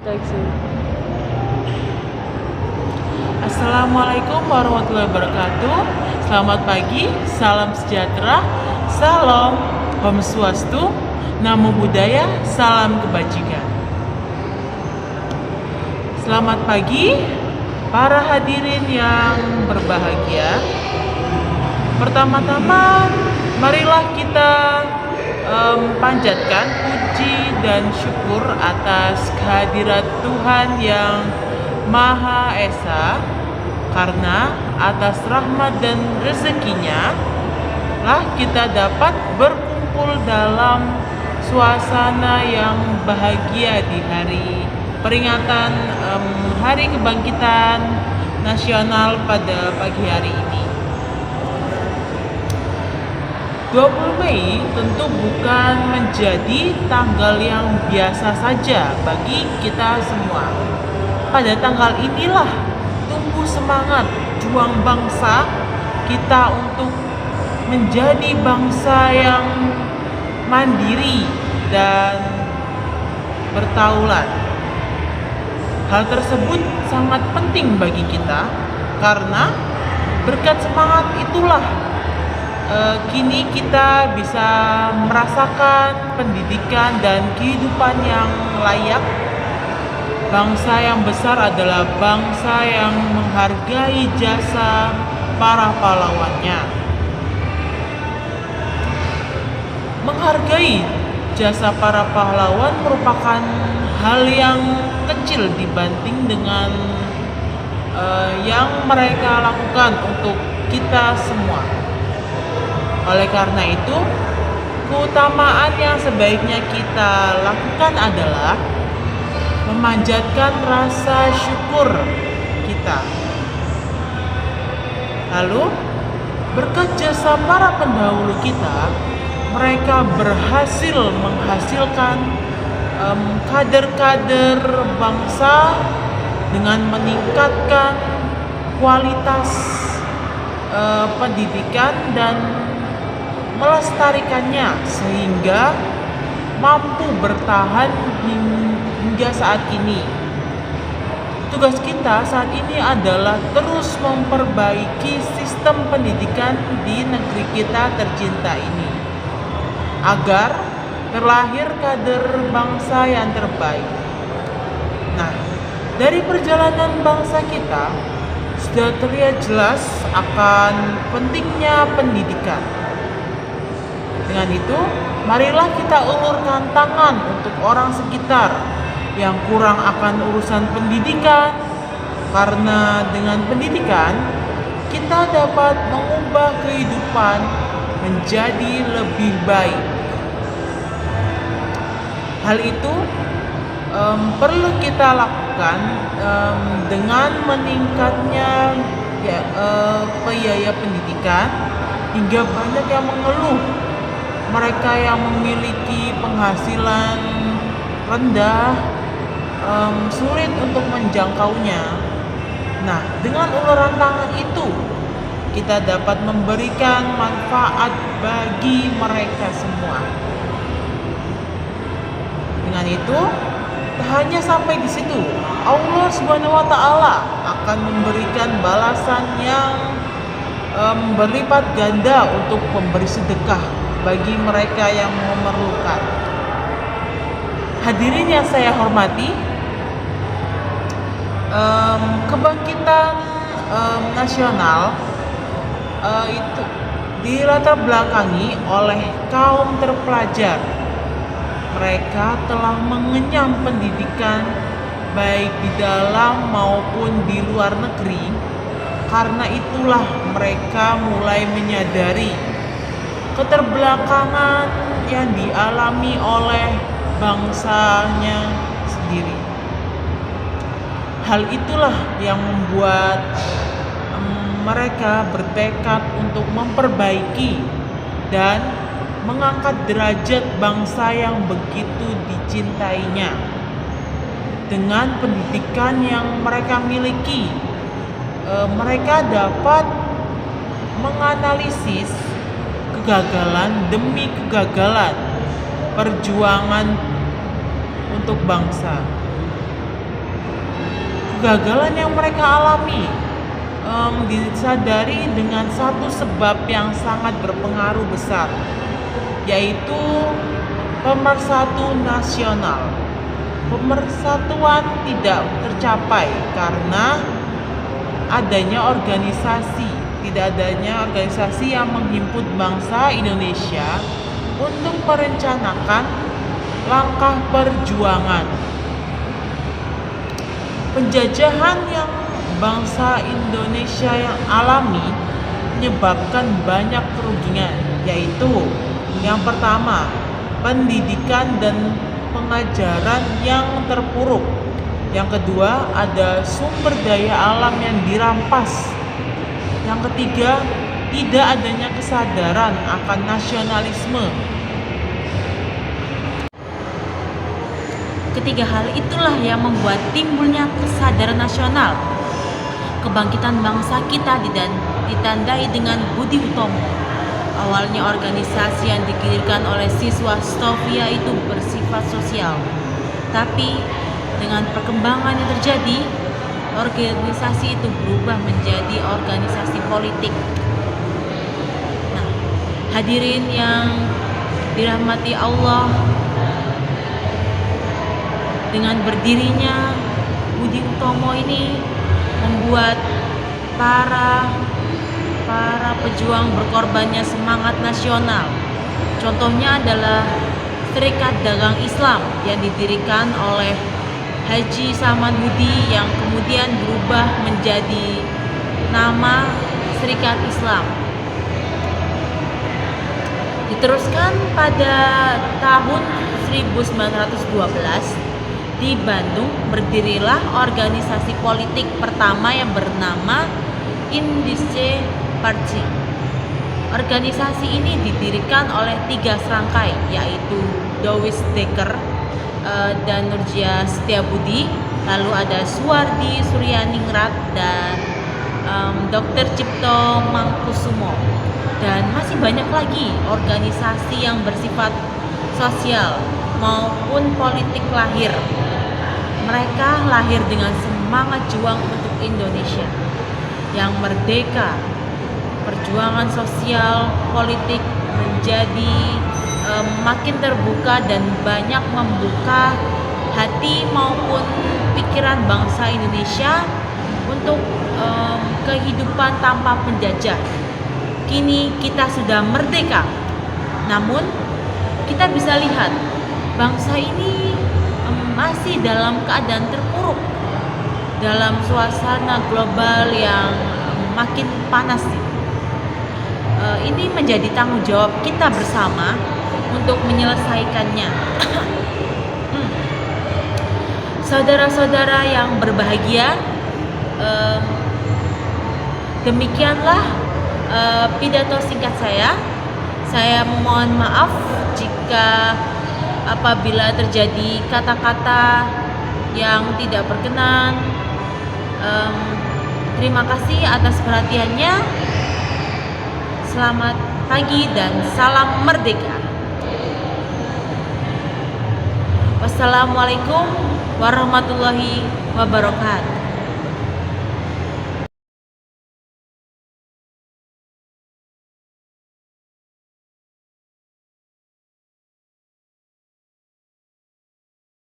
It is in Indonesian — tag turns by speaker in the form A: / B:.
A: Taxi. Assalamualaikum warahmatullahi wabarakatuh. Selamat pagi, salam sejahtera, salam Om Swastiastu, Namo Buddhaya, salam kebajikan. Selamat pagi para hadirin yang berbahagia. Pertama-tama marilah kita panjatkan puji dan syukur atas kehadirat Tuhan yang Maha Esa, karena atas rahmat dan rezekinya lah kita dapat berkumpul dalam suasana yang bahagia di hari peringatan Hari Kebangkitan Nasional pada pagi hari ini. 20 Mei tentu bukan menjadi tanggal yang biasa saja bagi kita semua. Pada tanggal inilah tumbuh semangat juang bangsa kita untuk menjadi bangsa yang mandiri dan bertaulat. Hal tersebut sangat penting bagi kita karena berkat semangat itulah kini kita bisa merasakan pendidikan dan kehidupan yang layak. Bangsa yang besar adalah bangsa yang menghargai jasa para pahlawannya. Menghargai jasa para pahlawan merupakan hal yang kecil dibanding dengan yang mereka lakukan untuk kita semua. Oleh karena itu, keutamaan yang sebaiknya kita lakukan adalah memanjatkan rasa syukur kita. Lalu, berkat jasa para pendahulu kita, mereka berhasil menghasilkan kader-kader bangsa dengan meningkatkan kualitas pendidikan dan melestarikannya sehingga mampu bertahan hingga saat ini. Tugas kita saat ini adalah terus memperbaiki sistem pendidikan di negeri kita tercinta ini agar terlahir kader bangsa yang terbaik. Nah, dari perjalanan bangsa kita sudah terlihat jelas akan pentingnya pendidikan. Dengan itu, marilah kita ulurkan tangan untuk orang sekitar yang kurang akan urusan pendidikan, karena dengan pendidikan kita dapat mengubah kehidupan menjadi lebih baik. Hal itu perlu kita lakukan dengan meningkatnya biaya pendidikan, hingga banyak yang mengeluh mereka yang memiliki penghasilan rendah sulit untuk menjangkaunya. Nah, dengan uluran tangan itu kita dapat memberikan manfaat bagi mereka semua. Dengan itu, tak hanya sampai di situ, Allah Subhanahu wa Ta'ala akan memberikan balasan yang berlipat ganda untuk pemberi sedekah bagi mereka yang memerlukan. Hadirin yang saya hormati, kebangkitan nasional itu dilatar belakangi oleh kaum terpelajar. Mereka telah mengenyam pendidikan baik di dalam maupun di luar negeri. Karena itulah mereka mulai menyadari keterbelakangan yang dialami oleh bangsanya sendiri. Hal itulah yang membuat mereka bertekad untuk memperbaiki dan mengangkat derajat bangsa yang begitu dicintainya. Dengan pendidikan yang mereka miliki, mereka dapat menganalisis kegagalan demi kegagalan perjuangan untuk bangsa. kegagalan yang mereka alami disadari dengan satu sebab yang sangat berpengaruh besar, yaitu pemersatu nasional. Pemersatuan tidak tercapai karena tidak adanya organisasi yang menghimpun bangsa Indonesia untuk merencanakan langkah perjuangan. Penjajahan yang bangsa Indonesia yang alami menyebabkan banyak kerugian, yaitu yang pertama, pendidikan dan pengajaran yang terpuruk. Yang kedua, ada sumber daya alam yang dirampas. Yang ketiga, tidak adanya kesadaran akan nasionalisme.
B: Ketiga hal itulah yang membuat timbulnya kesadaran nasional. Kebangkitan bangsa kita ditandai dengan budi utomo. Awalnya organisasi yang didirikan oleh siswa Stovia itu bersifat sosial. Tapi dengan perkembangan yang terjadi, organisasi itu berubah menjadi organisasi politik. Nah, hadirin yang dirahmati Allah, dengan berdirinya Budi Utomo ini membuat para pejuang berkorbannya semangat nasional. Contohnya adalah Serikat Dagang Islam yang didirikan oleh Haji Samanhudi yang kemudian berubah menjadi nama Serikat Islam. Diteruskan pada tahun 1912 di Bandung berdirilah organisasi politik pertama yang bernama Indische Partij. Organisasi ini didirikan oleh 3 serangkai, yaitu Douwes Dekker dan Nurjia Setiabudi, lalu ada Suwardi Suryaningrat dan Dr. Cipto Mangkusumo, dan masih banyak lagi organisasi yang bersifat sosial maupun politik lahir. Mereka lahir dengan semangat juang untuk Indonesia yang merdeka. Perjuangan sosial politik menjadi makin terbuka dan banyak membuka hati maupun pikiran bangsa Indonesia untuk kehidupan tanpa penjajah. Kini kita sudah merdeka, namun kita bisa lihat bangsa ini masih dalam keadaan terpuruk dalam suasana global yang makin panas. Ini menjadi tanggung jawab kita bersama untuk menyelesaikannya. Saudara-saudara yang berbahagia, demikianlah pidato singkat saya. Saya mohon maaf jika apabila terjadi kata-kata yang tidak berkenan. Terima kasih atas perhatiannya. Selamat pagi dan salam merdeka. Wassalamualaikum warahmatullahi wabarakatuh.